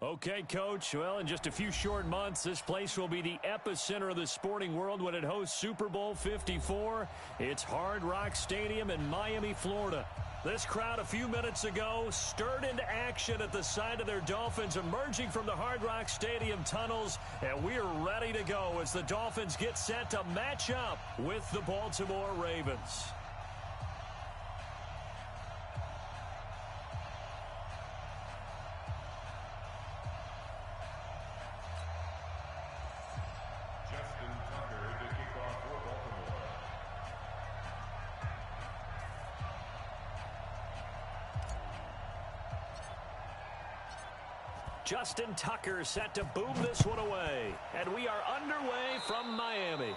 Okay, Coach. Well, in just a few short months, this place will be the epicenter of the sporting world when it hosts Super Bowl 54. It's Hard Rock Stadium in Miami, Florida. This crowd a few minutes ago stirred into action at the side of their Dolphins emerging from the Hard Rock Stadium tunnels, and we are ready to go as the Dolphins get set to match up with the Baltimore Ravens. Justin Tucker set to boom this one away. And we are underway from Miami.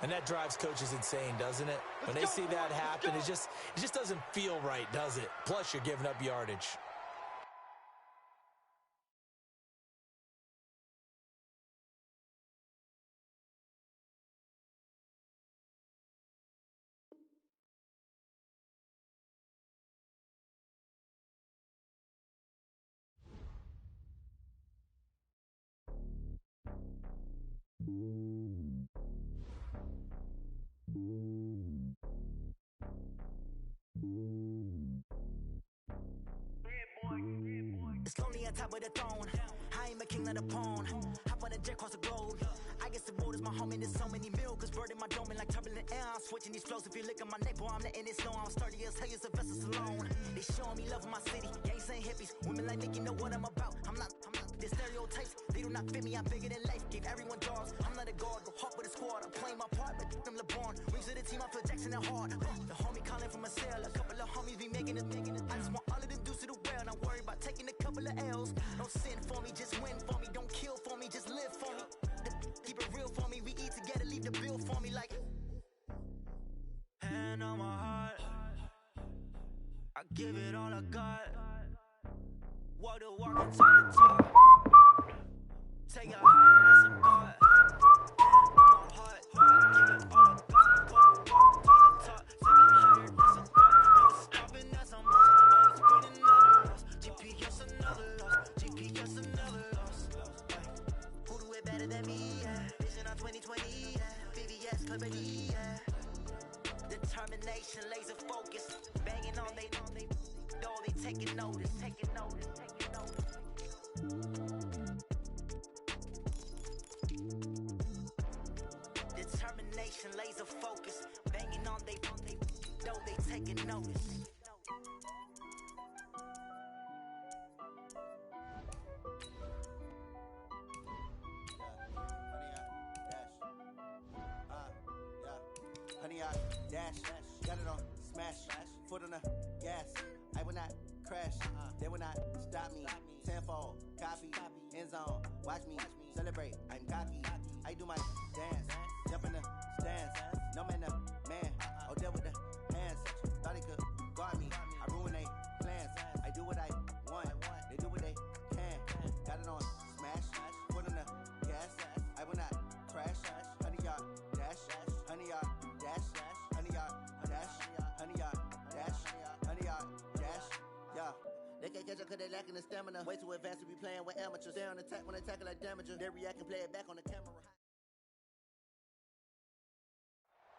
And that drives coaches insane, doesn't it? When they see that happen, it just doesn't feel right, does it? Plus, you're giving up yardage. It's lonely on top of the throne. I ain't a king of the pawn. Hop on a jet across the globe. I guess the road is my home and there's so many milkers burning my dome like turbulent air. I'm switching these flows. If you look at my neck, boy, I'm letting it slow. I'm sturdy as hell, as a vessel alone. They showing me love in my city. Gangs ain't hippies. Women like Nicky know what I'm about. I'm not the stereotypes. They do not fit me. I'm bigger than life. Give everyone dogs. I'm not a guard. Go hard with a squad. I'm playing my part, but them LeBron. Rings to the team. I feel Jackson and hard. The homie calling from a cell. A couple of homies be making it. I just want all of them dudes to the well. Not worry about taking a couple of L's. Don't sin for me, just win for me. Don't kill for me, just live for me. Keep it real for me. We eat together, leave the bill for me like. Hand on my heart, I give it all I got. Walk the walk and talk the talk. Take a higher than some God. Hand on my heart, give it all I got. Walk the talk, take a higher than some God. Never stopping, that's on my always winning another loss. GPS another loss, GPS another loss. Who do it better than me? Yeah. Vision on 2020, yeah. VVS, Liberty, yeah. Determination, laser focus, banging on they taking notice, taking notice. Determination, laser focus, banging on they taking notice. Honey, I dash, got it on smash, foot on the gas. I will not crash, they will not stop me. Tenfold, copy, end zone, watch me celebrate. I'm cocky, I do my dance, jump in the stands. No man, the man, oh deal with the hands. Thought he could guard me, I ruin they plans. I do what I want, they do what they can. Got it on smash, foot on the gas. I will not crash, honey, y'all dash, honey, y'all dash, honey, y'all dash, honey, y'all dash, honey, y'all dash, yeah. They can't catch up cause they lacking the stamina. Way too advanced to be playing with amateurs. Stay on attack when they tackle like damager. They react and play it back on the camera.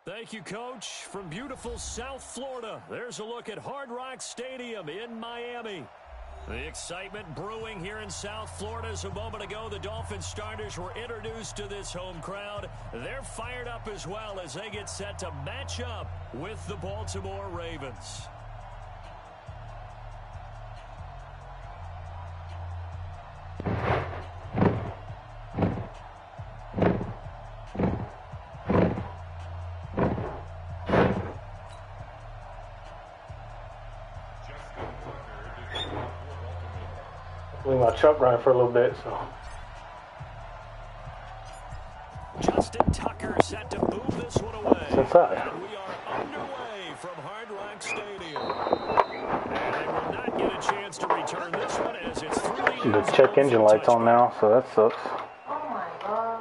Thank you, Coach. From beautiful South Florida, there's a look at Hard Rock Stadium in Miami. The excitement brewing here in South Florida as a moment ago the Dolphins starters were introduced to this home crowd. They're fired up as well as they get set to match up with the Baltimore Ravens. Leave my truck running for a little bit, so. Justin Tucker set to boom this one away. What's that? And we are underway from Hard Rock Stadium. And they will not get a chance to return this one as it's through The check engine light's on now, so that sucks. Oh my God.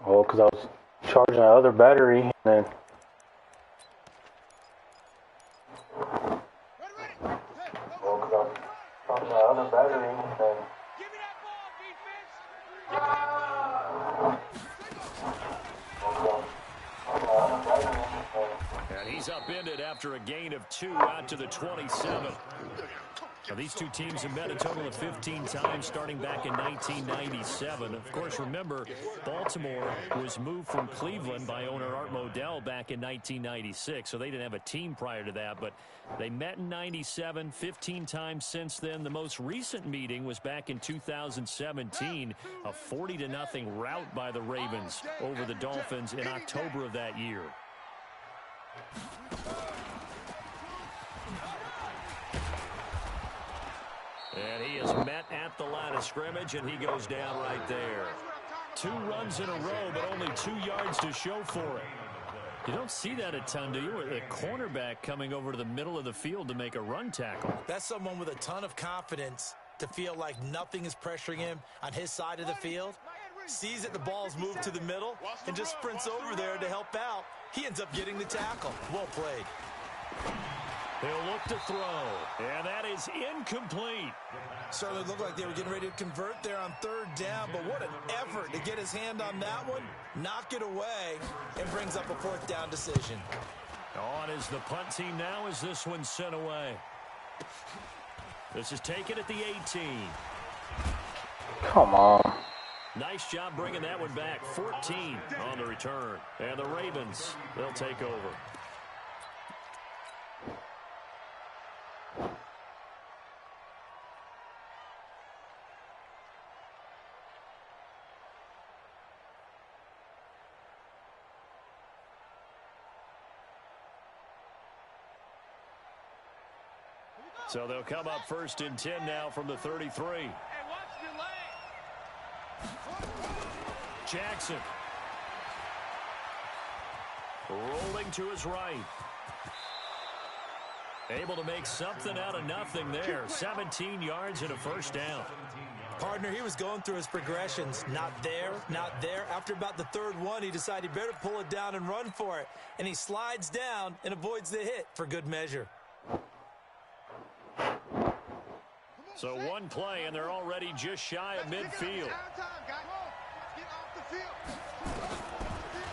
Well, because I was charging that other battery, and then He's upended after a gain of 2 out to the 27. Now, these two teams have met a total of 15 times starting back in 1997. Of course, remember, Baltimore was moved from Cleveland by owner Art Modell back in 1996, so they didn't have a team prior to that. But they met in 97, 15 times since then. The most recent meeting was back in 2017, a 40-0 rout by the Ravens over the Dolphins in October of that year. And he is met at the line of scrimmage, and he goes down right there. 2 runs in a row, but only 2 yards to show for it. You don't see that a ton, do you? With a cornerback coming over to the middle of the field to make a run tackle. That's someone with a ton of confidence to feel like nothing is pressuring him on his side of the field. Sees that the ball's moved to the middle and just sprints over there to help out. He ends up getting the tackle. Well played. He'll look to throw, and that is incomplete. Certainly looked like they were getting ready to convert there on 3rd down, but what an effort to get his hand on that one, knock it away, and brings up a 4th down decision. On is the punt team now as this one's sent away. This is taken at the 18. Come on. Nice job bringing that one back. 14 on the return. And the Ravens, they'll take over. So they'll come up 1st and 10 now from the 33. Jackson. Rolling to his right. Able to make something out of nothing there. 17 yards and a 1st down. Partner, he was going through his progressions. Not there, not there. After about the 3rd one, he decided he better pull it down and run for it. And he slides down and avoids the hit for good measure. So 1 play, and they're already just shy of midfield.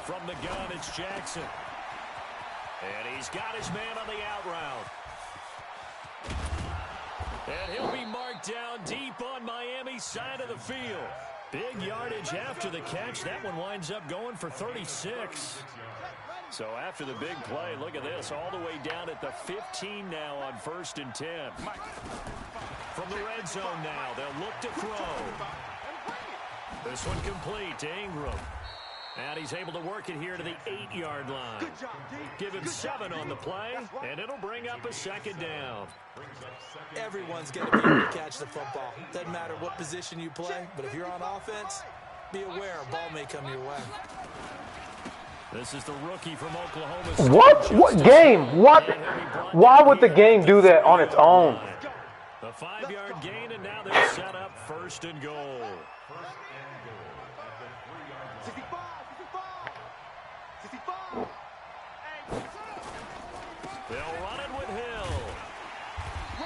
From the gun, it's Jackson. And he's got his man on the out route. And he'll be marked down deep on Miami's side of the field. Big yardage after the catch. That one winds up going for 36. So after the big play, look at this, all the way down at the 15 now on 1st and 10. From the red zone now, they'll look to throw. This one complete to Ingram. And he's able to work it here to the 8-yard line. Give him 7 on the play, and it'll bring up a 2nd down. Everyone's going to be able to catch the football. Doesn't matter what position you play, but if you're on offense, be aware a ball may come your way. This is the rookie from Oklahoma State. What game? What? Why would the game do that on its own? The 5-yard gain, and now they're set up 1st and goal. They'll run it with Hill.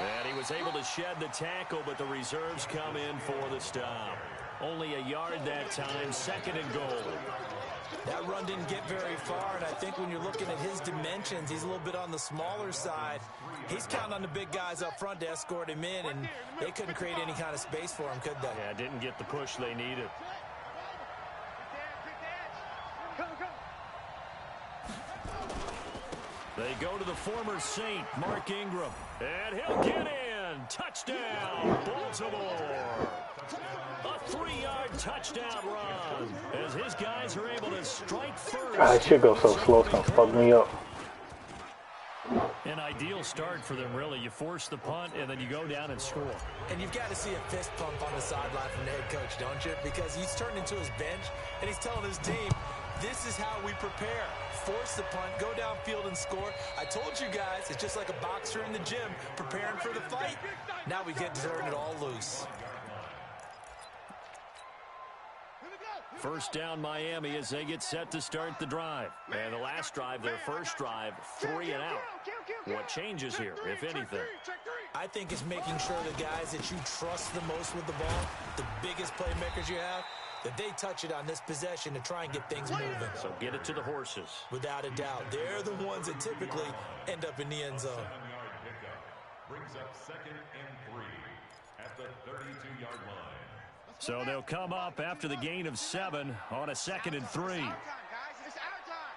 And he was able to shed the tackle, but the reserves come in for the stop. Only a yard that time, 2nd and goal. That run didn't get very far, and I think when you're looking at his dimensions, he's a little bit on the smaller side. He's counting on the big guys up front to escort him in, and they couldn't create any kind of space for him, could they? Yeah, didn't get the push they needed. They go to the former Saint, Mark Ingram, and he'll get in. Touchdown, Baltimore. A 3-yard touchdown run as his guys are able to strike first. God, it should go so slow, it's gonna fuck me up. An ideal start for them, really. You force the punt, and then you go down and score. And you've got to see a fist pump on the sideline from the head coach, don't you? Because he's turned into his bench, and he's telling his team, this is how we prepare. Force the punt, go downfield and score. I told you guys, it's just like a boxer in the gym preparing for the fight. Now we get to turn it all loose. First down Miami as they get set to start the drive. And the last drive, their first drive, 3 and out. What changes here, if anything? I think it's making sure the guys that you trust the most with the ball, the biggest playmakers you have, that they touch it on this possession to try and get things moving. So get it to the horses. Without a doubt, they're the ones that typically end up in the end zone. 7-yard pickup brings up 2nd and 3 at the 32-yard line. So they'll come up after the gain of 7 on a 2nd and 3. It's our time, guys. It's our time.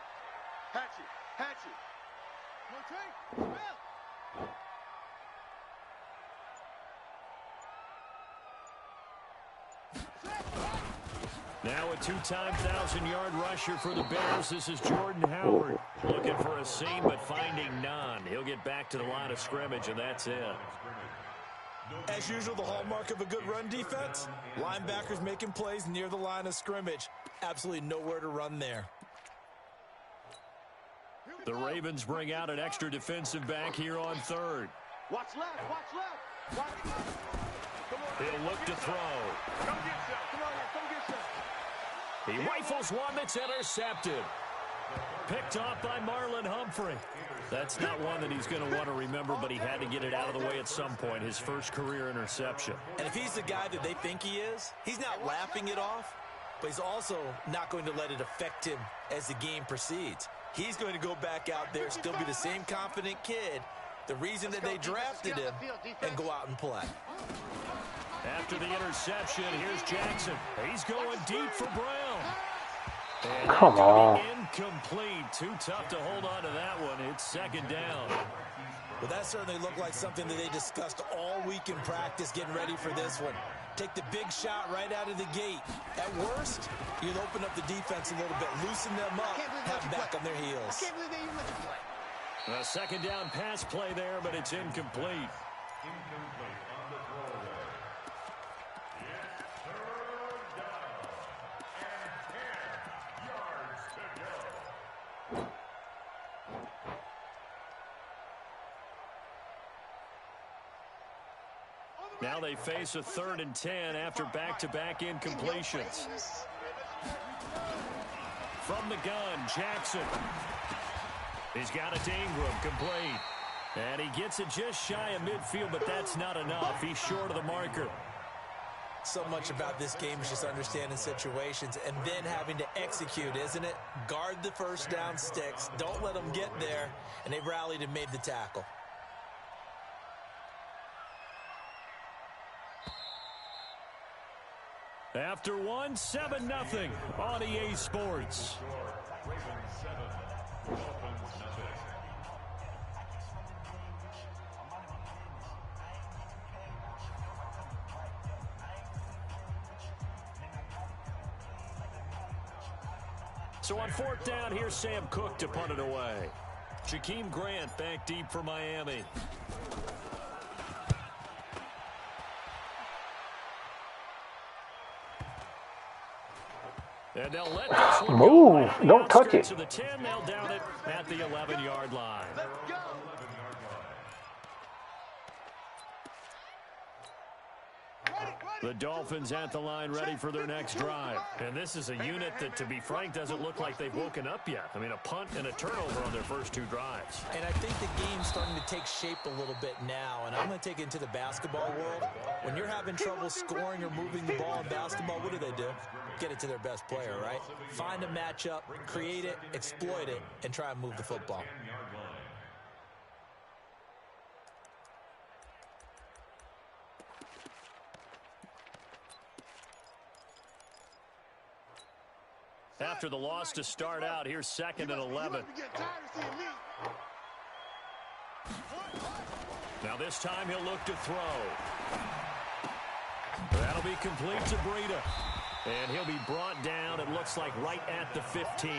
Hatchet. Now a 2-time 1,000-yard rusher for the Bears. This is Jordan Howard. Looking for a seam, but finding none. He'll get back to the line of scrimmage, and that's it. As usual, the hallmark of a good run defense, linebackers making plays near the line of scrimmage. Absolutely nowhere to run there. The Ravens bring out an extra defensive back here on 3rd. Watch left. He'll look to throw. Come get some. He rifles one that's intercepted. Picked off by Marlon Humphrey. That's not one that he's going to want to remember, but he had to get it out of the way at some point, his first career interception. And if he's the guy that they think he is, he's not laughing it off, but he's also not going to let it affect him as the game proceeds. He's going to go back out there, still be the same confident kid, the reason that they drafted him, and go out and play. After the interception, here's Jackson. He's going deep for Brown. And Come on. Incomplete. Too tough to hold on to that one. It's 2nd down. Well, that certainly looked like something that they discussed all week in practice, getting ready for this one. Take the big shot right out of the gate. At worst, you'll open up the defense a little bit, loosen them up, have them back on their heels. I can't believe they even let you play. A 2nd down pass play there, but it's incomplete. Incomplete on the throwaway. It's 3rd down and 10 yards to go. Now they face a 3rd and 10 after back-to-back incompletions. From the gun, Jackson. He's got it to Ingram, complete. And he gets it just shy of midfield, but that's not enough. He's short of the marker. So much about this game is just understanding situations and then having to execute, isn't it? Guard the first down sticks. Don't let them get there. And they rallied and made the tackle. After 7-0 on EA Sports. Ravens 7, Dolphins 0. So on 4th down, here's Sam Cook to punt it away. Jakeem Grant back deep for Miami. And they'll let this one Move. go. Don't touch it. To the 10, they'll down it at the 11-yard line. The Dolphins at the line, ready for their next drive. And this is a unit that, to be frank, doesn't look like they've woken up yet. I mean, a punt and a turnover on their first 2 drives. And I think the game's starting to take shape a little bit now, and I'm going to take it into the basketball world. When you're having trouble scoring or moving the ball in basketball, what do? Get it to their best player, right? Find a matchup, create it, exploit it, and try and move the football. After the loss to start out, here's 2nd and 11. Now this time he'll look to throw. That'll be complete to Breida. And he'll be brought down, it looks like, right at the 15.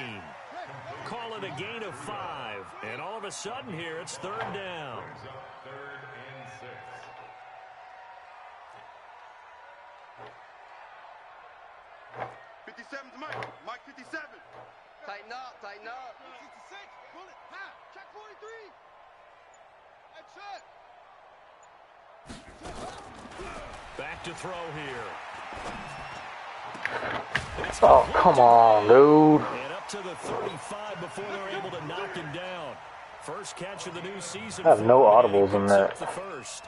Call it a gain of 5. And all of a sudden here, it's 3rd down. 3rd and 6. Mike 57. Tighten up. 66. Pull it. High. Check 43. Back to throw here. Oh, come on, dude. And up to the 35 before they're able to knock him down. First catch of the new season. I have no audibles in that. The first.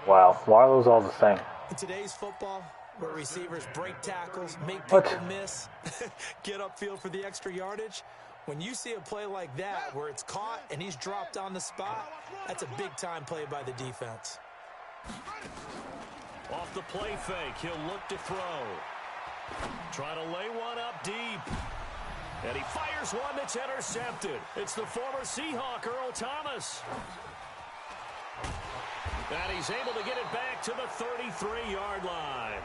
Wow, why are those all the same? In today's football, where receivers break tackles, make people miss, get upfield for the extra yardage. When you see a play like that where it's caught and he's dropped on the spot, that's a big-time play by the defense. Off the play fake, he'll look to throw. Try to lay one up deep. And he fires one that's intercepted. It's the former Seahawk, Earl Thomas. And he's able to get it back to the 33-yard line.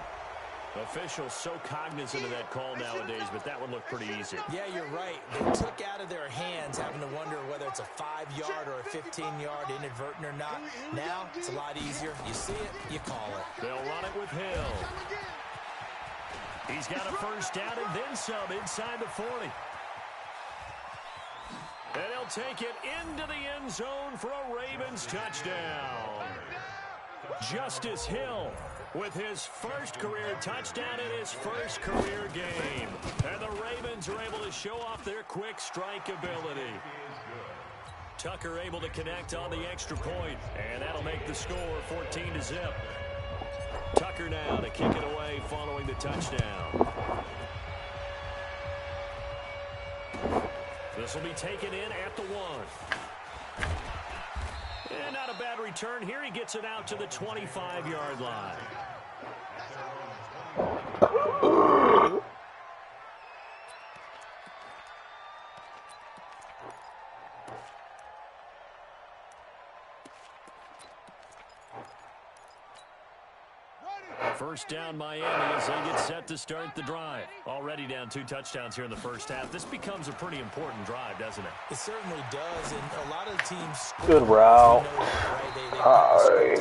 Officials so cognizant of that call nowadays, but that one looked pretty easy. Yeah, you're right. They took out of their hands having to wonder whether it's a 5-yard or a 15-yard inadvertent or not. Now, it's a lot easier. You see it, you call it. They'll run it with Hill. He's got a first down and then some inside the 40. And he'll take it into the end zone for a Ravens touchdown. Justice Hill with his first career touchdown in his first career game. And the Ravens are able to show off their quick strike ability. Tucker able to connect on the extra point, and that'll make the score 14-0. Tucker now to kick it away following the touchdown. This will be taken in at the 1. And not a bad return here. He gets it out to the 25-yard line. First down Miami as they get set to start the drive. Already down 2 touchdowns here in the first half. This becomes a pretty important drive, doesn't it? It certainly does, and a lot of the teams... Good route.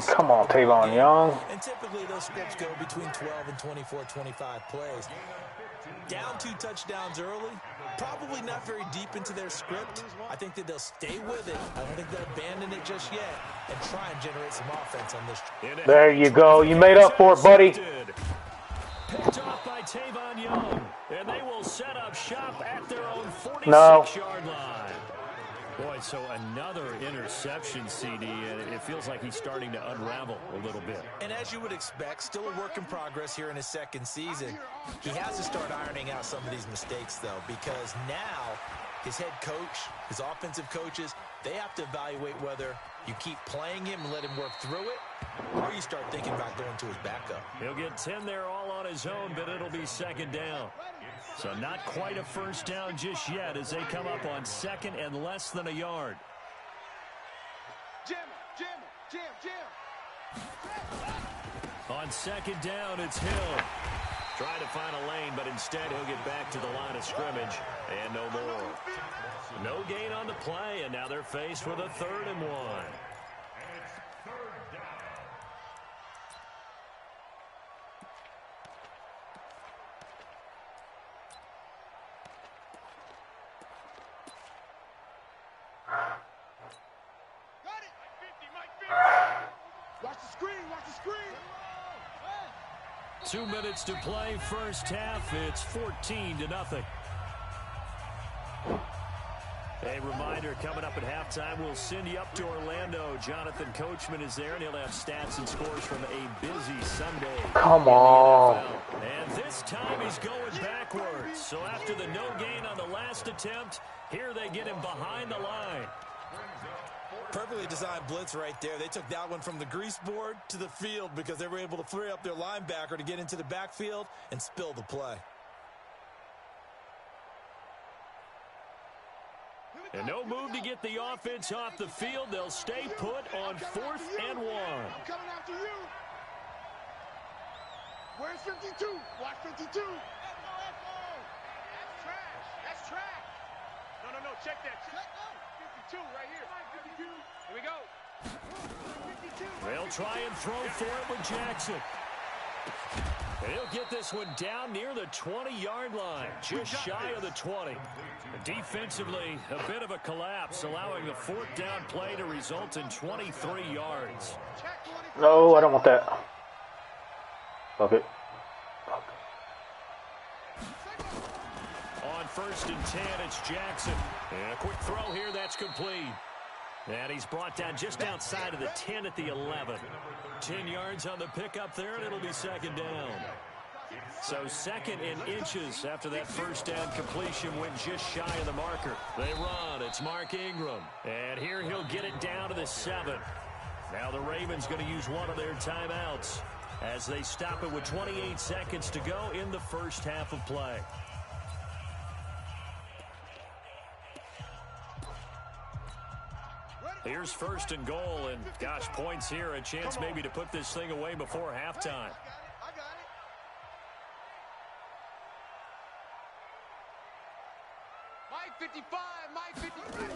Come on, Tavon Young. And typically those scripts go between 12 and 24, 25 plays. Down 2 touchdowns early, probably not very deep into their script. I think that they'll stay with it. I don't think they'll abandon it just yet and try and generate some offense on this. There you go. You made up for it, buddy. Picked off by Tavon Young, and they will set up shop at their own 46-yard line. Boy, so another interception, CD, and it feels like he's starting to unravel a little bit. And as you would expect, still a work in progress here in his second season. He has to start ironing out some of these mistakes, though, because now his head coach, his offensive coaches, they have to evaluate whether you keep playing him and let him work through it, or you start thinking about going to his backup. He'll get 10 there all on his own, but it'll be second down. So not quite a first down just yet as they come up on second and less than a yard. Jam, jam, jam, jam. On second down, it's Hill. Trying to find a lane, but instead he'll get back to the line of scrimmage and no more. No gain on the play, and now they're faced with a 3rd and 1. Watch the screen, watch the screen. 2 minutes to play, first half. It's 14-0. A reminder, coming up at halftime, we'll send you up to Orlando. Jonathan Coachman is there, and he'll have stats and scores from a busy Sunday. Come on. And this time he's going backwards. So after the no gain on the last attempt, here they get him behind the line. Perfectly designed blitz right there. They took that one from the grease board to the field because they were able to free up their linebacker to get into the backfield and spill the play. And no move to get the offense off the field. They'll stay put on 4th and 1. I'm coming after you. Where's 52? Watch 52. That's trash. That's trash. No. Check that. 52 right here. 52. Here we go. 52. They'll try and throw for it with Jackson. And he'll get this one down near the 20-yard line, just shy of the 20. Defensively, a bit of a collapse, allowing the 4th down play to result in 23 yards. No, I don't want that. Okay. On 1st and 10, it's Jackson. And a quick throw here, that's complete. And he's brought down just outside of the 10 at the 11. 10 yards on the pickup there, and it'll be second down. So second in inches after that first down completion went just shy of the marker. They run. It's Mark Ingram. And here he'll get it down to the 7. Now the Ravens going to use one of their timeouts as they stop it with 28 seconds to go in the first half of play. Here's first and goal, and gosh, points here, a chance maybe to put this thing away before halftime. I got it. Mike 55, Mike 55.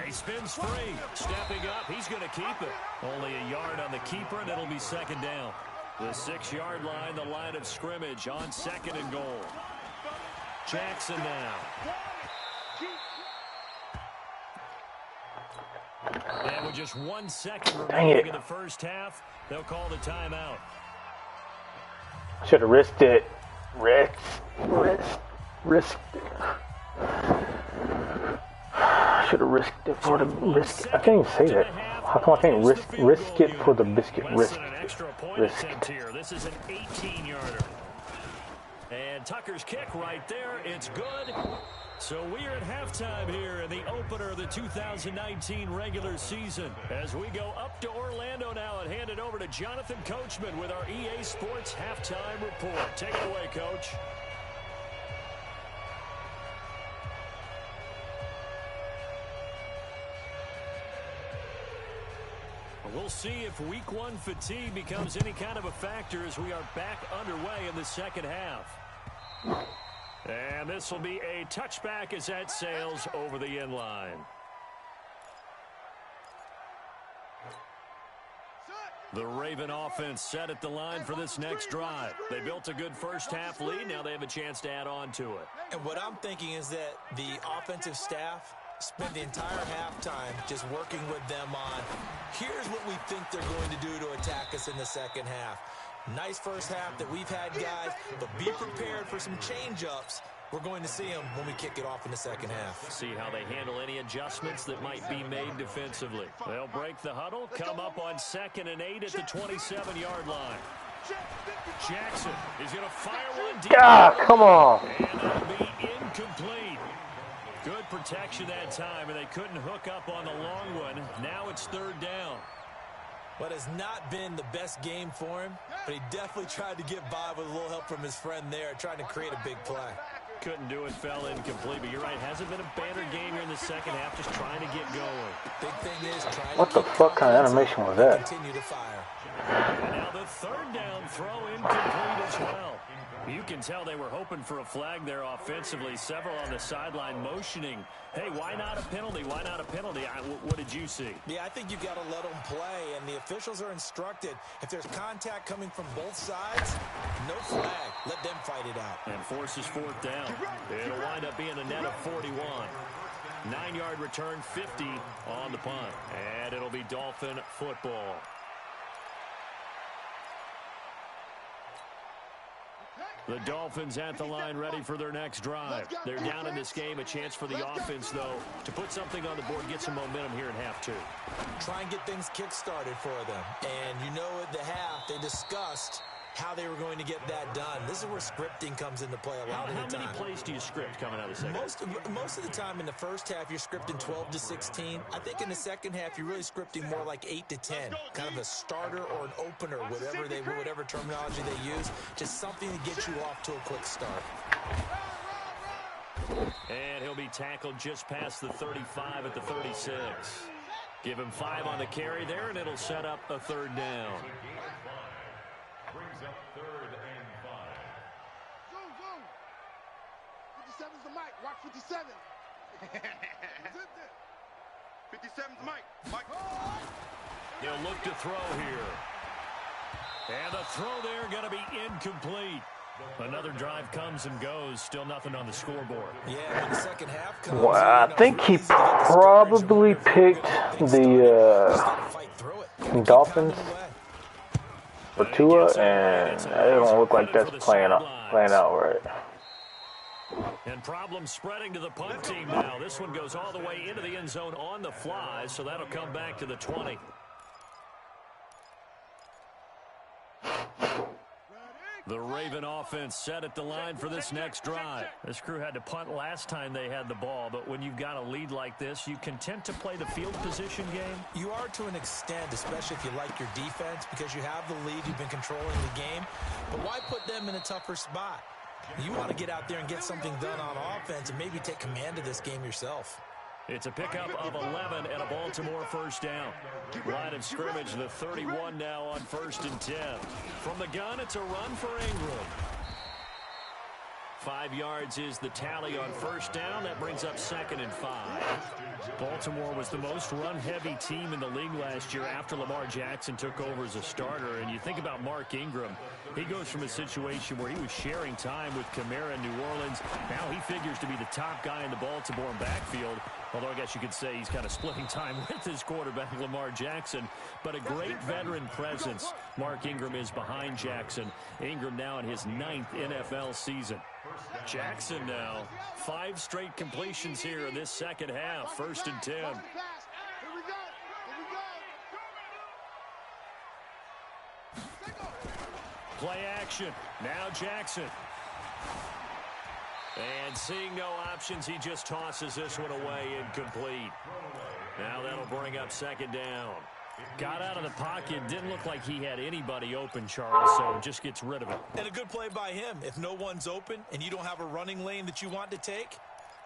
He spins free. Stepping up, he's going to keep it. Only a yard on the keeper, and it'll be second down. The 6-yard line, the line of scrimmage on second and goal. Jackson now. And with just 1 second remaining in the first half, they'll call the timeout. Should have risked it. Risked it. Should have risked it for the risk. I can't even say that. How come I can't risk it for the biscuit? Risk it. Here. This is an 18-yarder. And Tucker's kick right there. It's good. So we are at halftime here in the opener of the 2019 regular season. As we go up to Orlando now and hand it over to Jonathan Coachman with our EA Sports Halftime Report. Take it away, Coach. We'll see if week 1 fatigue becomes any kind of a factor as we are back underway in the second half. And this will be a touchback as that sails over the end line. The Raven offense set at the line for this next drive. They built a good first half lead. Now they have a chance to add on to it. And what I'm thinking is that the offensive staff spend the entire halftime just working with them on, here's what we think they're going to do to attack us in the second half. Nice first half that we've had, guys, but be prepared for some change-ups. We're going to see them when we kick it off in the second half. See how they handle any adjustments that might be made defensively. They'll break the huddle, come up on 2nd and 8 at the 27-yard line. Jackson is going to fire one deep. Ah, come on. And it'll be incomplete. Good protection that time, and they couldn't hook up on the long one. Now it's 3rd down. What has not been the best game for him, but he definitely tried to get by with a little help from his friend there, trying to create a big play. Couldn't do it, fell incomplete, but you're right, hasn't been a banner game here in the second half, just trying to get going. Big thing is trying What the fuck kind of animation was that? Continue to fire. And now the 3rd down throw incomplete as well. You can tell they were hoping for a flag there offensively. Several on the sideline motioning, hey, why not a penalty? Why not a penalty? What did you see? Yeah, I think you've got to let them play, and the officials are instructed. If there's contact coming from both sides, no flag. Let them fight it out. And forces 4th down. It'll wind up being a net of 41. 9-yard return, 50 on the punt. And it'll be Dolphin football. The Dolphins at the line ready for their next drive. They're down in this game. A chance for the offense, though, to put something on the board, get some momentum here in half 2. Try and get things kick-started for them. And you know at the half, they discussed how they were going to get that done. This is where scripting comes into play a lot of the time. How many plays do you script coming out of the second half? Most of the time in the first half, you're scripting 12 to 16. I think in the second half, you're really scripting more like 8 to 10. Kind of a starter or an opener, whatever terminology they use. Just something to get you off to a quick start. And he'll be tackled just past the 35 at the 36. Give him 5 on the carry there, and it'll set up a 3rd down. Brings up 3rd and 5. Zoom, zoom. 57's the mic. Watch 57. 57's Mike. Mike. They'll look to throw here. And the throw there going to be incomplete. Another drive comes and goes. Still nothing on the scoreboard. Yeah, when the second half comes. Well, I think he probably picked the Dolphins for Tua, and it don't look like that's playing out right. And problem spreading to the punt team now. This one goes all the way into the end zone on the fly, so that'll come back to the 20. The Raven offense set at the line for this next drive. This crew had to punt last time they had the ball, but when you've got a lead like this, you content to play the field position game? You are to an extent, especially if you like your defense, because you have the lead, you've been controlling the game. But why put them in a tougher spot? You want to get out there and get something done on offense and maybe take command of this game yourself. It's a pickup of 11 and a Baltimore first down. Line of scrimmage, the 31 now on 1st and 10. From the gun, it's a run for Ingram. 5 yards is the tally on first down. That brings up 2nd and 5. Baltimore was the most run-heavy team in the league last year after Lamar Jackson took over as a starter. And you think about Mark Ingram. He goes from a situation where he was sharing time with Kamara in New Orleans. Now he figures to be the top guy in the Baltimore backfield. Although I guess you could say he's kind of splitting time with his quarterback, Lamar Jackson. But a great veteran presence. Mark Ingram is behind Jackson. Ingram now in his 9th NFL season. Jackson now, 5 straight completions here in this second half. 1st and 10. Play action. Now Jackson. And seeing no options, he just tosses this one away incomplete. Now that'll bring up 2nd down. Got out of the pocket. Didn't look like he had anybody open, Charles, so just gets rid of it. And a good play by him. If no one's open and you don't have a running lane that you want to take,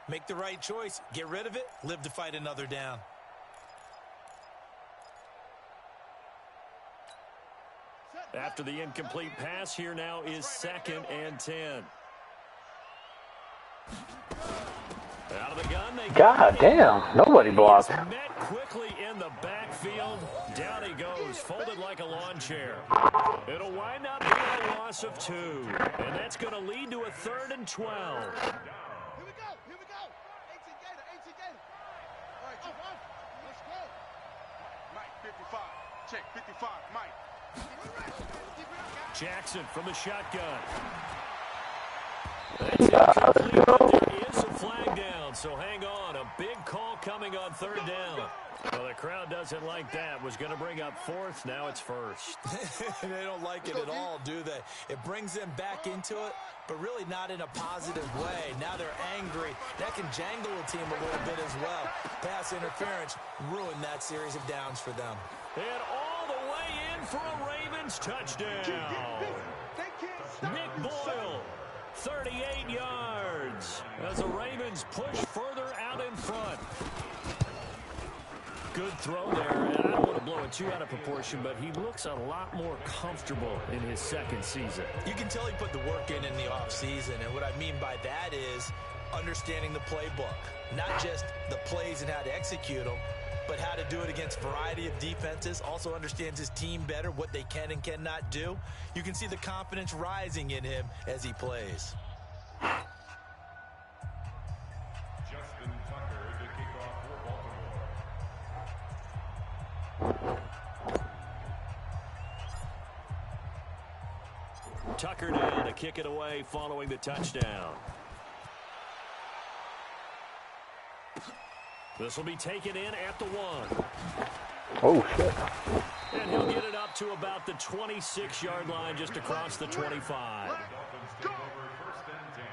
make the right choice. Get rid of it. Live to fight another down. After the incomplete pass, here now is 2nd and 10. Out of the gun, they God damn, nobody blocked. Met quickly in the backfield. Down he goes, folded like a lawn chair. It'll wind up being a loss of 2. And that's going to lead to a 3rd and 12. Here we go. 18 Gator. All right, let's go. Mike, 55. Check, 55, Mike. Jackson from the shotgun. That's incomplete, but there is a flag down, so hang on. A big call coming on 3rd down. Well, the crowd doesn't like that. Was going to bring up 4th. Now it's 1st. They don't like it at all, do they? It brings them back into it, but really not in a positive way. Now they're angry. That can jangle a team a little bit as well. Pass interference ruined that series of downs for them. And all the way in for a Ravens touchdown. Nick Boyle, 38 yards, as the Ravens push further out in front. Good throw there, and I don't want to blow it too out of proportion, but he looks a lot more comfortable in his 2nd season. You can tell he put the work in the offseason, and what I mean by that is understanding the playbook. Not just the plays and how to execute them, but how to do it against a variety of defenses. Also understands his team better, what they can and cannot do. You can see the confidence rising in him as he plays. Justin Tucker to kick off for Baltimore. Tucker now to kick it away following the touchdown. This will be taken in at the 1. Oh, shit. And he'll get it up to about the 26-yard line just across the 25. Dolphins take over 1st and 10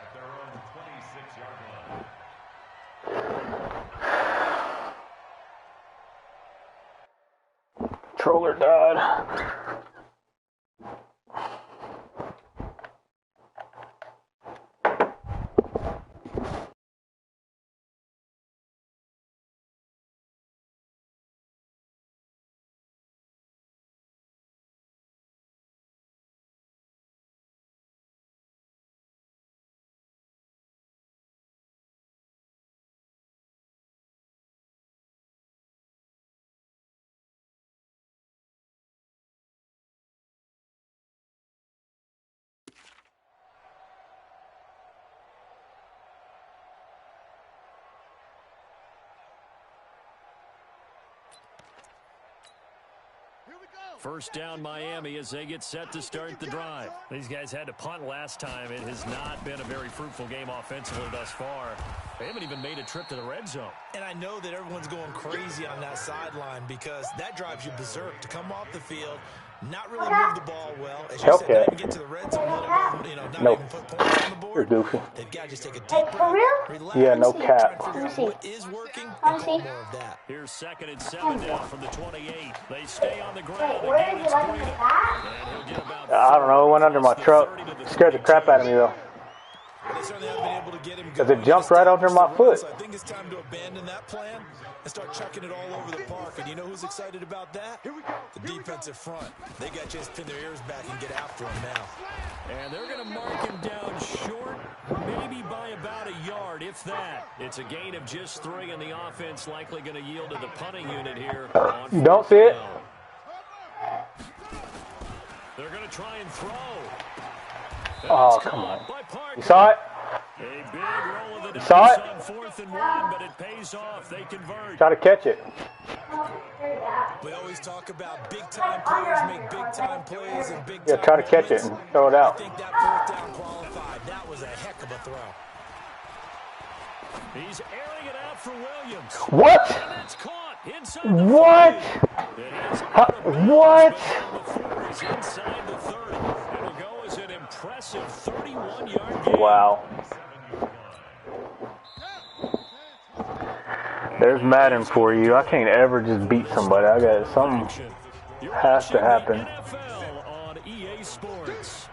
at their own 26-yard line. Controller died. Here we go. First down Miami as they get set to start the drive. These guys had to punt last time. It has not been a very fruitful game offensively thus far. They haven't even made a trip to the red zone. And I know that everyone's going crazy on that sideline because that drives you berserk to come off the field, not really move the ball well. As you said, not even get to the red zone, let alone, not even put points on the board. You're goofy. They've got to just take a deep breath, relax. Yeah, no cap. Try and figure out what is working and call more of that. Here's 2nd and 7 now from the 28. They stay on the ground. Where did you like to get that? And he'll get about I don't know. It went under my truck. Scared the crap out of me, though. They certainly haven't been able to get him Because going. it jumped right under my foot. So I think it's time to abandon that plan and start chucking it all over the park. And you know who's excited about that? The defensive front. They got to just pin their ears back and get after him now. And they're going to mark him down short, maybe by about a yard, if that. It's a gain of just 3, and the offense likely going to yield to the punting unit here. You don't see it? They're going to try and throw. Oh, come on. You saw it? A big roll of the You saw dice it? on 4th and 1, but it pays off. They convert. Try to catch it. We always talk about big-time players make big-time plays and big-time Yeah, try to catch it and throw it out. I think that 4th down qualified. That was a heck of a throw. He's airing it out for Williams. What? And it's caught inside the What? 30. It is Huh? out of bounds, What? but on the 4 is inside the 30. It'll go as an impressive 31-yard gain. Wow. There's Madden for you. I can't ever just beat somebody. I got something has to happen. NFL on EA Sports.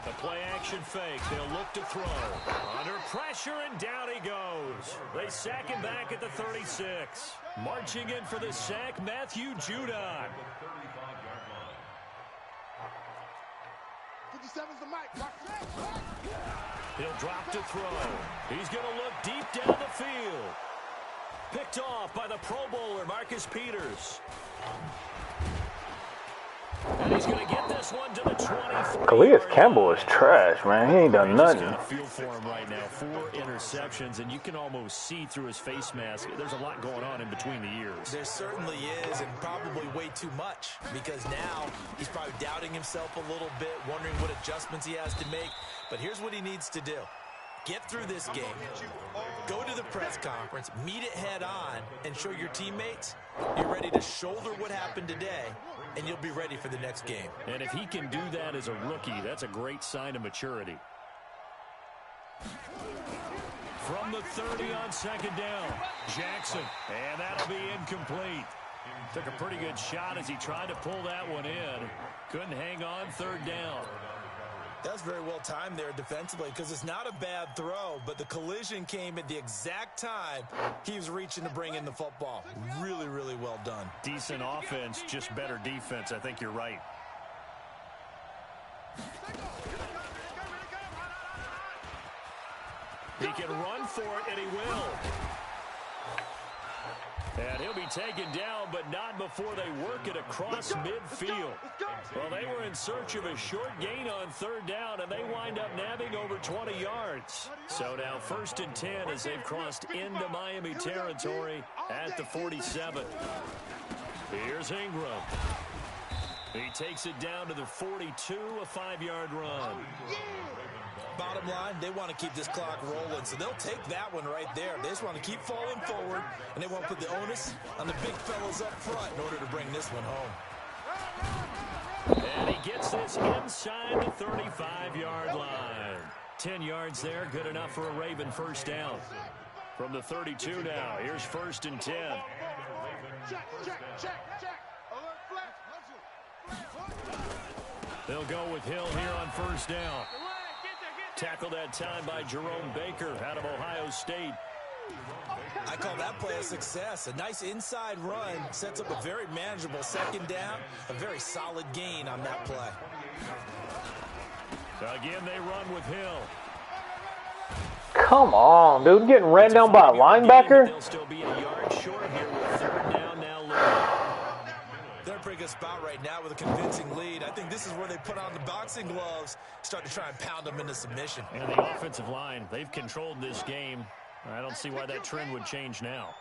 The play action fake. They'll look to throw. Under pressure, and down he goes. They sack him back at the 36. Marching in for the sack, Matthew Judon. 57's the mic. He'll drop to throw. He's going to look deep down the field. Picked off by the Pro Bowler, Marcus Peters. And he's going to get this one to the 23. Calais Campbell is trash, man. He ain't done nothing. I feel for him right now. 4 interceptions, and you can almost see through his face mask. There's a lot going on in between the ears. There certainly is, and probably way too much, because now he's probably doubting himself a little bit, wondering what adjustments he has to make. But here's what he needs to do. Get through this game, go to the press conference, meet it head on, and show your teammates you're ready to shoulder what happened today, and you'll be ready for the next game. And if he can do that as a rookie, that's a great sign of maturity. From the 30 on 2nd down, Jackson, and that'll be incomplete. Took a pretty good shot as he tried to pull that one in. Couldn't hang on 3rd down. That was very well timed there defensively because it's not a bad throw, but the collision came at the exact time he was reaching to bring in the football. Really, really well done. Decent offense, just better defense. I think you're right. He can run for it, and he will. And he'll be taken down, but not before they work it across midfield. Well, they were in search of a short gain on 3rd down, and they wind up nabbing over 20 yards. So now 1st and 10 as they've crossed into Miami territory at the 47. Here's Ingram. He takes it down to the 42, a 5-yard run. Bottom line, they want to keep this clock rolling, so they'll take that one right there. They just want to keep falling forward, and they want to put the onus on the big fellas up front in order to bring this one home. And he gets this inside the 35-yard line. 10 yards there, good enough for a Raven 1st down. From the 32 now, here's 1st and 10. Check. Alert, flex. They'll go with Hill here on 1st down. Tackled that time by Jerome Baker out of Ohio State. I call that play a success. A nice inside run sets up a very manageable 2nd down, a very solid gain on that play. So again, they run with Hill. Come on, dude. Getting ran down by a linebacker? They'll still be a yard short here with 3rd down now loaded. They're in a pretty good spot right now with a convincing lead. I think this is where they put on the boxing gloves, start to try and pound them into submission. And the offensive line, they've controlled this game. I don't see why that trend would change now.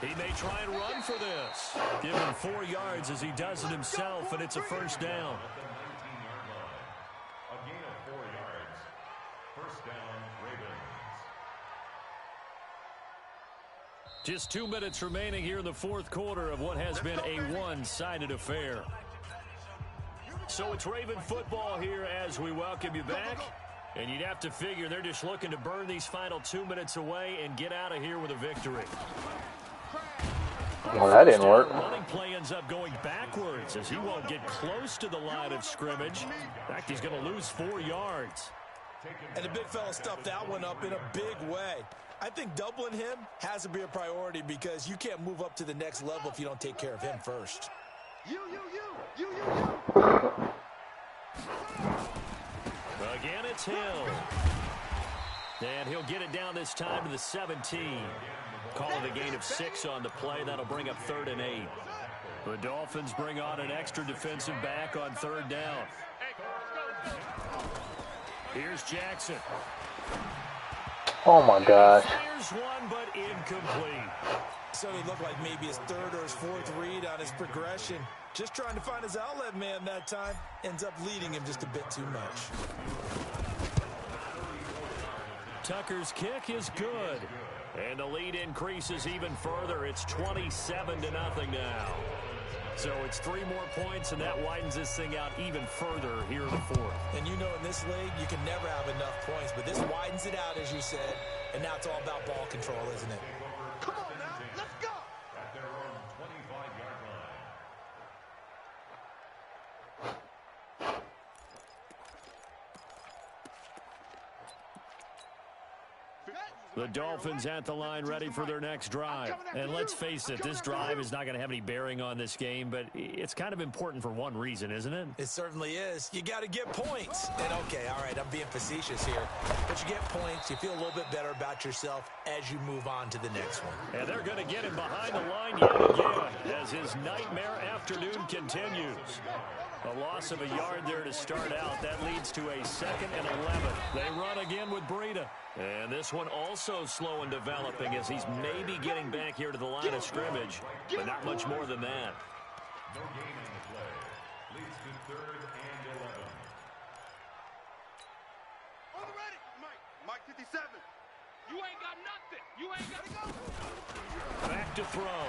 He may try and run for this. Give him 4 yards as he does it himself, and it's a first down. A gain of 4 yards. First down, Ravens. Just 2 minutes remaining here in the fourth quarter of what has been a one-sided affair. So it's Raven football here as we welcome you back. And you'd have to figure they're just looking to burn these final 2 minutes away and get out of here with a victory. Well, that didn't work. Running play ends up going backwards as he won't get close to the line of scrimmage. In fact, he's going to lose 4 yards. And the big fella stuffed that one up in a big way. I think doubling him has to be a priority because you can't move up to the next level if you don't take care of him first. Again, it's Hill. And he'll get it down this time to the 17. Calling a gain of 6 on the play. That'll bring up 3rd and 8. The Dolphins bring on an extra defensive back on 3rd down. Here's Jackson. Oh, my gosh. Here's one, but incomplete. So he looked like maybe his 3rd or his 4th read on his progression. Just trying to find his outlet man that time. Ends up leading him just a bit too much. Tucker's kick is good. And the lead increases even further. It's 27-0 now. So it's 3 more points, and that widens this thing out even further here in the fourth. And you know in this league, you can never have enough points, but this widens it out, as you said, and now it's all about ball control, isn't it? Come on now, let's go. At their own 25-yard line. The Dolphins at the line ready for their next drive. And let's face it, this drive is not going to have any bearing on this game, but it's kind of important for one reason, isn't it? It certainly is. You got to get points. And okay, all right, I'm being facetious here. But you get points, you feel a little bit better about yourself as you move on to the next one. And they're going to get him behind the line yet again as his nightmare afternoon continues. A loss of a yard there to start out. That leads to a 2nd and 11. They run again with Breida. And this one also slow in developing as he's maybe getting back here to the line of scrimmage, but not much more than that. No gain on the play. Leads to 3rd and 11. On the ready. Mike 57. You ain't got nothing. You ain't got to go. Back to throw.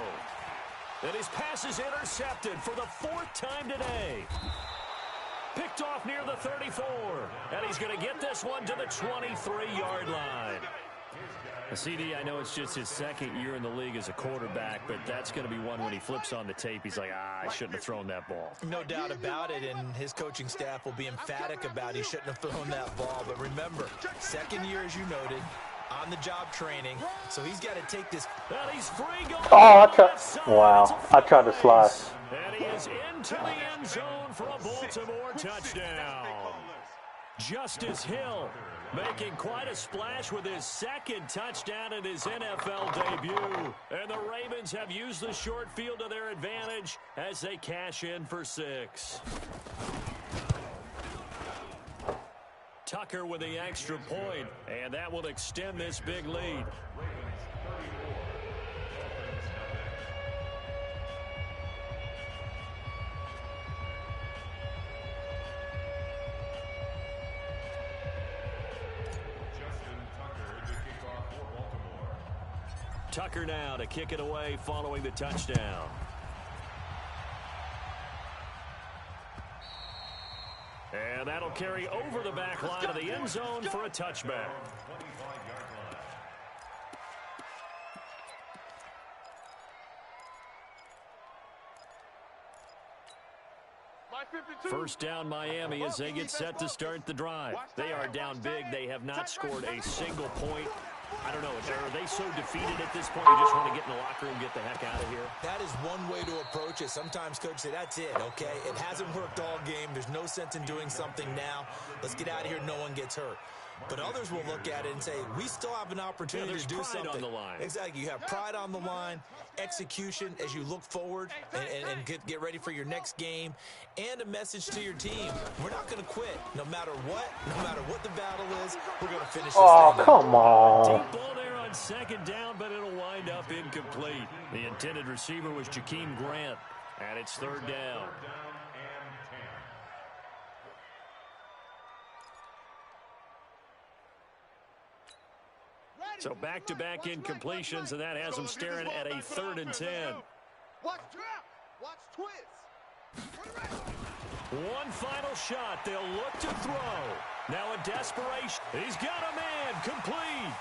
And his pass is intercepted for the 4th time today. Picked off near the 34. And he's going to get this one to the 23-yard line. CD, I know it's just his 2nd year in the league as a quarterback, but that's going to be one when he flips on the tape. He's like, I shouldn't have thrown that ball. No doubt about it, and his coaching staff will be emphatic about he shouldn't have thrown that ball. But remember, 2nd year, as you noted, on-the-job training, so he's got to take this. And he's free going. Oh, I tried to slide. And he is into the end zone for a Baltimore touchdown. Justice Hill making quite a splash with his 2nd touchdown in his NFL debut. And the Ravens have used the short field to their advantage as they cash in for 6. Tucker with the extra point, and that will extend this big lead. Tucker now to kick it away following the touchdown. And that'll carry over the back line of the end zone for a touchback. First down Miami as they get set to start the drive. They are down big. They have not scored a single point. I don't know. Are they so defeated at this point you just want to get in the locker room and get the heck out of here? That is one way to approach it. Sometimes coaches say, that's it, okay? It hasn't worked all game. There's no sense in doing something now. Let's get out of here. No one gets hurt. But others will look at it and say, we still have an opportunity to do something. On the line. Exactly. You have pride on the line, execution as you look forward and get ready for your next game, and a message to your team. We're not going to quit. No matter what the battle is, we're going to finish this thing. Come on. Deep ball there on second down, but it'll wind up incomplete. The intended receiver was Jakeem Grant, and it's third down. So back-to-back incompletions, and that has them staring at a 3rd and 10. Watch trap. Watch twist. One final shot. They'll look to throw. Now a desperation. He's got a man. Complete.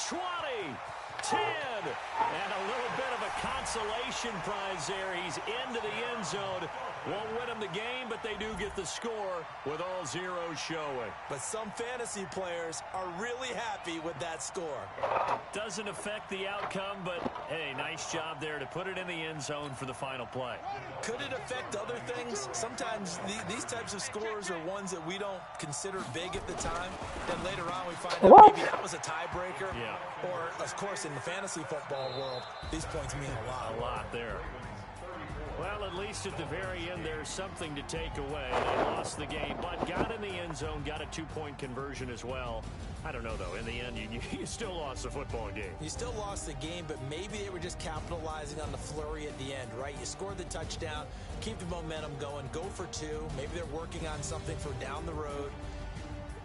20. 10. And a little bit of a consolation prize there. He's into the end zone. Won't win them the game, but they do get the score with all zeros showing. But some fantasy players are really happy with that score. Doesn't affect the outcome, but, hey, nice job there to put it in the end zone for the final play. Could it affect other things? Sometimes these types of scores are ones that we don't consider big at the time. Then later on we find out maybe that was a tiebreaker. Yeah. Or, of course, in the fantasy football world, these points mean a lot. A lot there. Well, at least at the very end, there's something to take away. They lost the game, but got in the end zone, got a 2-point conversion as well. I don't know, though. In the end, you still lost the football game. You still lost the game, but maybe they were just capitalizing on the flurry at the end, right? You scored the touchdown, keep the momentum going, go for 2. Maybe they're working on something for down the road.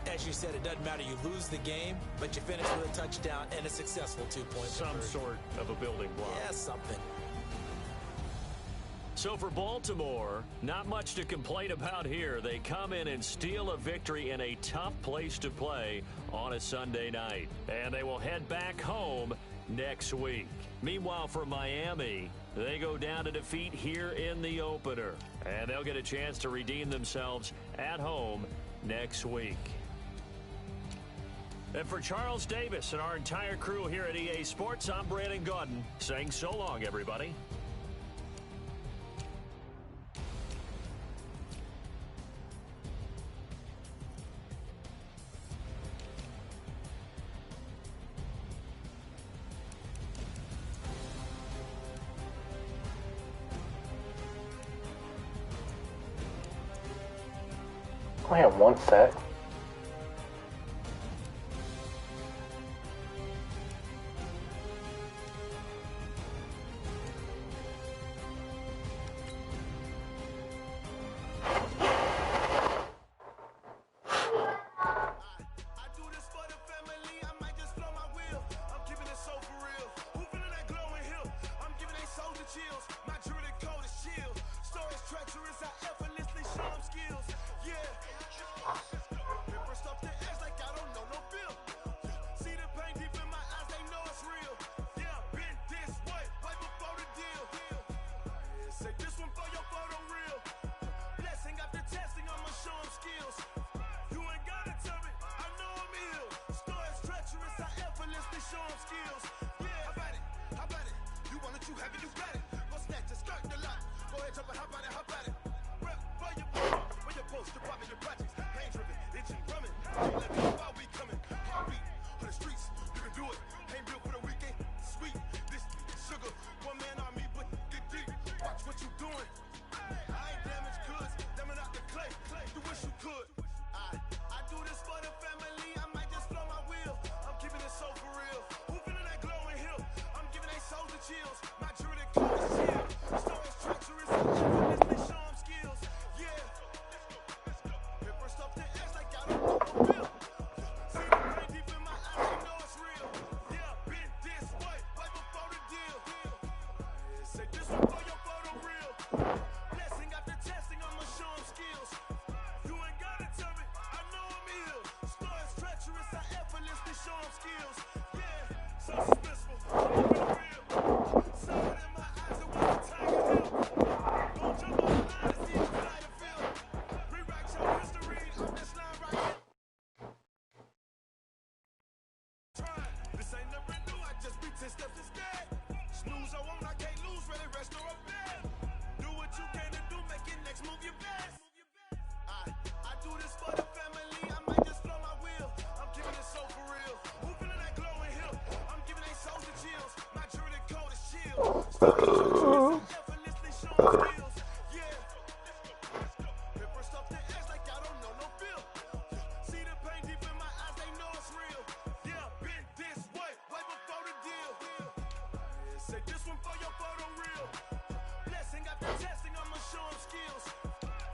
As you said, it doesn't matter. You lose the game, but you finish with a touchdown and a successful 2-point Some conversion. sort of a building block. Yeah, something. So for Baltimore, not much to complain about here. They come in and steal a victory in a tough place to play on a Sunday night. And they will head back home next week. Meanwhile, for Miami, they go down to defeat here in the opener. And they'll get a chance to redeem themselves at home next week. And for Charles Davis and our entire crew here at EA Sports, I'm Brandon Gaudin saying so long, everybody. I have 1 sack. skills.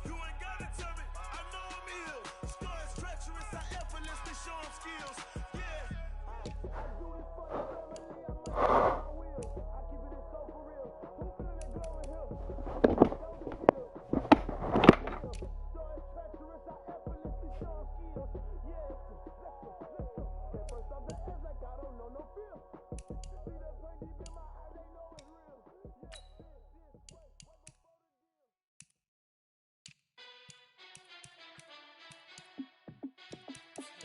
You ain't gotta tell me, I know I'm ill. Scar is treacherous, I effortlessly show him skills. Yeah. I do it for the family, I'm a I will. I keep it so for real. Who feeling that glow in here? Scar is treacherous, I effortlessly show him skills. Yeah. Let's go. At first off the edge like I don't know no fear. See that pain deep in my eye, they know it's real.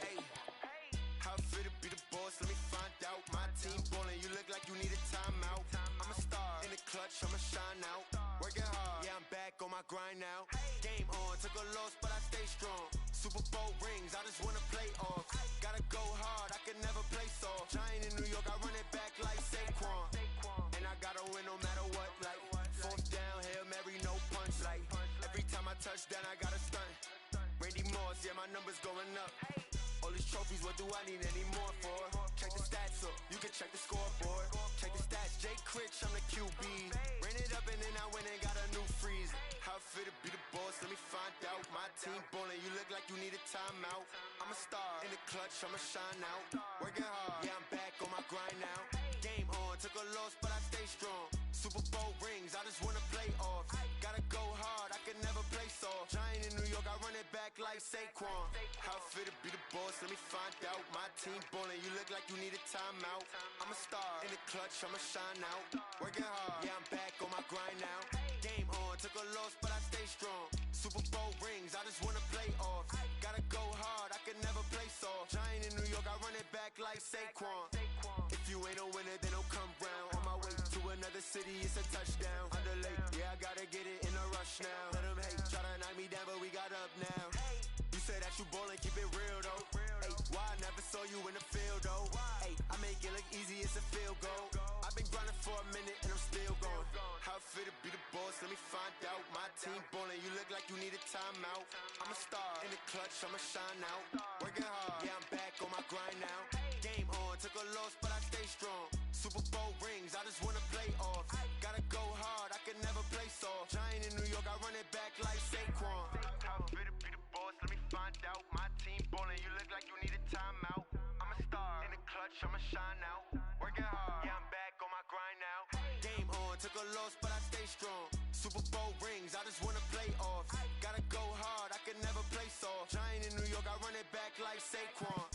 Hey, how fit to be the boss? Let me find out. My team ballin', you look like you need a timeout. I'm a star in the clutch, I'ma shine out. Working hard, yeah, I'm back on my grind now. Game on, took a loss, but I stay strong. Super Bowl rings, I just wanna play off. Gotta go hard, I can never play soft. Giant in New York, I run it back like Saquon. And I gotta win no matter what, like fourth down, Hail Mary, no punch. Like every time I touch down, I gotta stunt. Randy Moss, yeah, my numbers going up. All these trophies, what do I need any more for? Check the stats up, you can check the scoreboard. Check the stats, Jake Critch, I'm the QB. Ran it up and then I went and got a new freeze. How fit to be the boss, let me find out. My team ballin', you look like you need a timeout. I'm a star in the clutch, I'ma shine out. Working hard, yeah, I'm back on my grind now. Game on, took a loss, but I stay strong. Super Bowl rings, I just wanna play off. Gotta go hard, I can never play soft. Giant in New York, I run it back like Saquon. How fit to be the boss, let me find out. My team ballin', you look like you need a timeout. I'm a star in the clutch, I'ma shine out. Working hard, yeah, I'm back on my grind now. Game on, took a loss, but I stay strong. Super Bowl rings, I just wanna play off. Gotta go hard, I can never play soft. Giant in New York, I run it back like Saquon. If you ain't a winner, then don't come round. On my way to another city, it's a touchdown. Underlay, yeah, I gotta get it in a rush now. Let them hate, try to knock me down, but we got up now. You say that you ballin', keep it real though. Hey, why I never saw you in the field though? Hey, I make it look easy, it's a field goal. I've been grinding for a minute and I'm still going. How fit to be the boss, let me find out. My team ballin', you look like you need a timeout. I'm a star in the clutch, I'ma shine out. Working hard, yeah, I'm back on my grind now. Game on, took a loss, but I stay strong. Super Bowl rings, I just wanna play off. Gotta go hard, I can never play soft. Giant in New York, I run it back like Saquon. How fit to be the boss, let me find out. My team ballin', you look like you need a timeout. I'm a star in the clutch, I'ma shine out. Working hard, yeah, I'm back on my grind now. Game on, took a loss, but I stay strong. Super Bowl rings, I just wanna play off. Gotta go hard, I can never play soft. Giant in New York, I run it back like Saquon.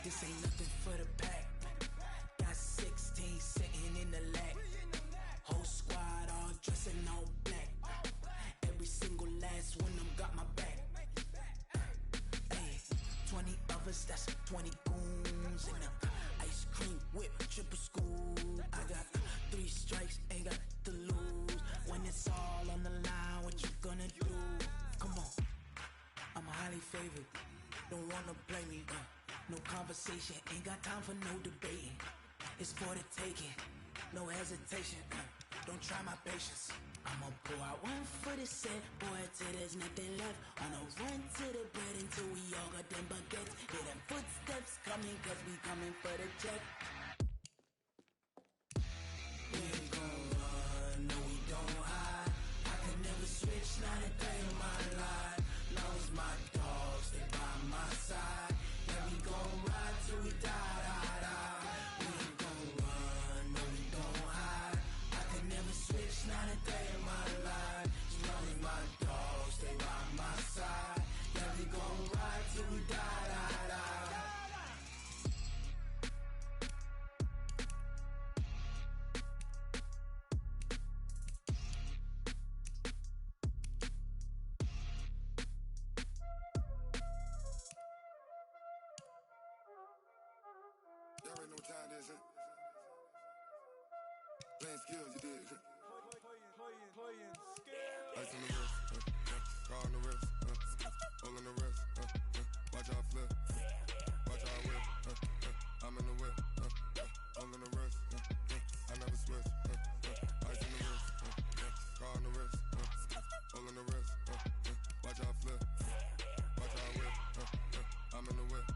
This ain't nothing for the pack. Got 16 sitting in the lag. Whole squad all dressing all black. Every single last one of them got my back. Hey, 20 of us, that's 20 goons in the ice cream whip, triple scoop. I got 3 strikes, ain't got to lose. When it's all on the line, what you gonna do? Come on, I'm highly favored. Don't wanna play me, no conversation, ain't got time for no debating. It's for the taking, no hesitation. Don't try my patience. I'ma pour out one for the set, boy, till there's nothing left. On a run to the bread until we all got them baguettes. Hear them footsteps coming, cause we coming for the check. We ain't gon' run, no we don't hide. I can never switch, not a day in my life. Long as my dogs stay by my side. Yeah, we gon' ride till we die, die, die. We ain't gon' run, no we don't hide. I can never switch, not a day in my life. As long as my dogs stay by my side. Yeah, we gon' ride till we die, die, die. no time, this shit. Playing skills, you did. Playing skills. Ice on the wrist, car on the wrist, all on the wrist, watch out flip, watch out whip, I'm in the whip, all on the wrist, I never switch, ice on the wrist, car on the wrist, all on the wrist, watch out flip, watch out whip, I'm in the whip,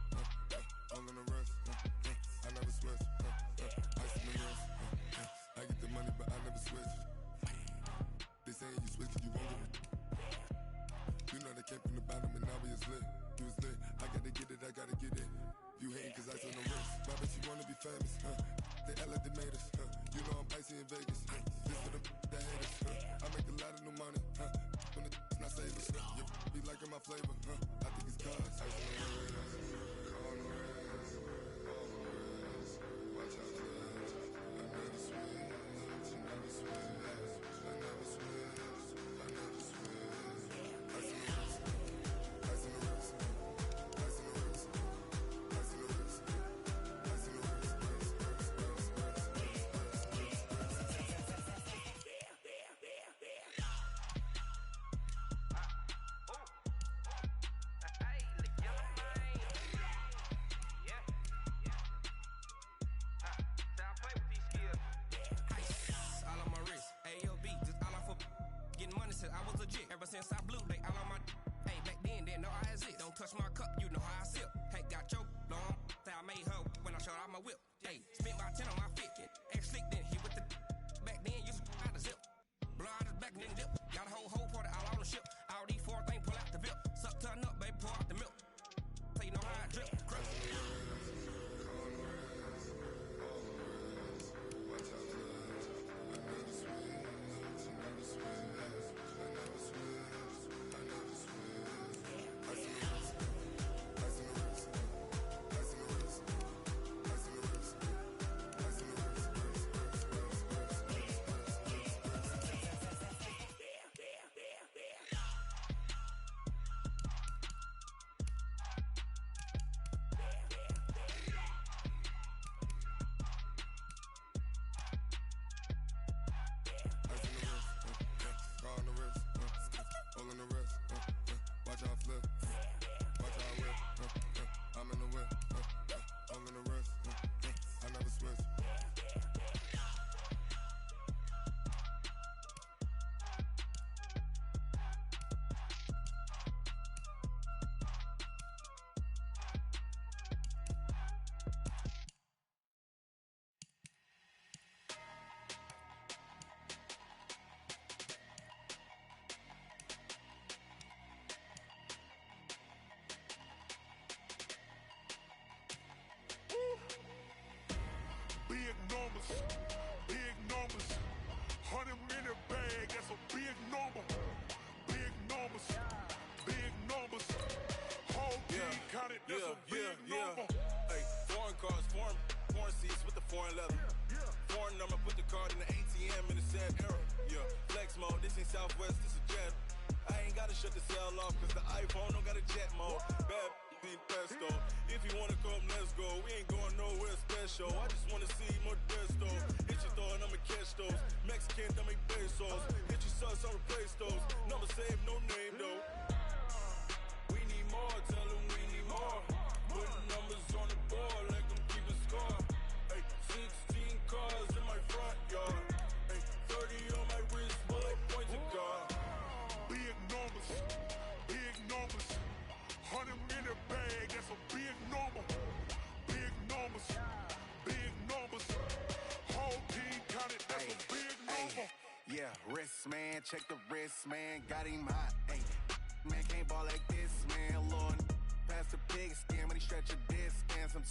all on the wrist, I never switch, ice on the wrist, I get the money but I never switch. They saying you switch, you won't get it. You know they came from the bottom and now we is lit. You is lit, I gotta get it, I gotta get it. You hating cause ice on the wrist. Why bet you wanna be famous, They act like they made us, You know I'm icy in Vegas, This for the haters, I make a lot of new money, When the not savers, You be liking my flavor, I think it's cause ice on the wrist, on the wrist, on the wrist. Watch out for that, I never switch, I never switch. I never switch, I never switch. Ice in the wrist, ice in the wrist, ice in the wrist, ice in the wrist, ice in the wrist, I was legit. Ever since I blew, they all on my hey, back then, didn't know I exist. Don't touch my cup, you know how I sip. Hey, got choked, long. Say I made her when I showed out my whip. Hey, spent my 10 on my fit. Ex slick, then hit with the back then, used to out the zip. Blow out his back, then dip. Got a whole party all on the ship. All these four things pull out the VIP. Suck, turn up, baby, pour out the milk. So you know how I drip. Crush. Big numbers, big numbers. 100-minute bag, that's a big number. Big numbers, big numbers. Whole team counted, that's a big number. Hey, foreign cars, foreign seats with the foreign leather. Foreign number, put the card in the ATM in the sad era. Yeah, flex mode, this ain't Southwest, this is jet. I ain't gotta shut the cell off, cause the iPhone don't got a jet mode. Bad beat pesto. If you wanna come, let's go. We ain't going nowhere special. I just wanna see more desto. Hit your throw and I'ma catch those. Mexican, I make pesos. Hit your sus, I'll replace those. Number save, no name though. We need more, tell them we need more. Put numbers on the board, let them keep a score. Hey, 16 cars in my front yard. Hey, 30 on my wrist, bullet pointed car. Big numbers, big numbers. 100-minute bag, that's a big number. Big numbers, big numbers. Whole team counted, that's a big number. Yeah, wrist man, check the wrist man, got him hot. Ay, man can't ball like this, man. Lord, pass the pig skin when he stretch a disc and some.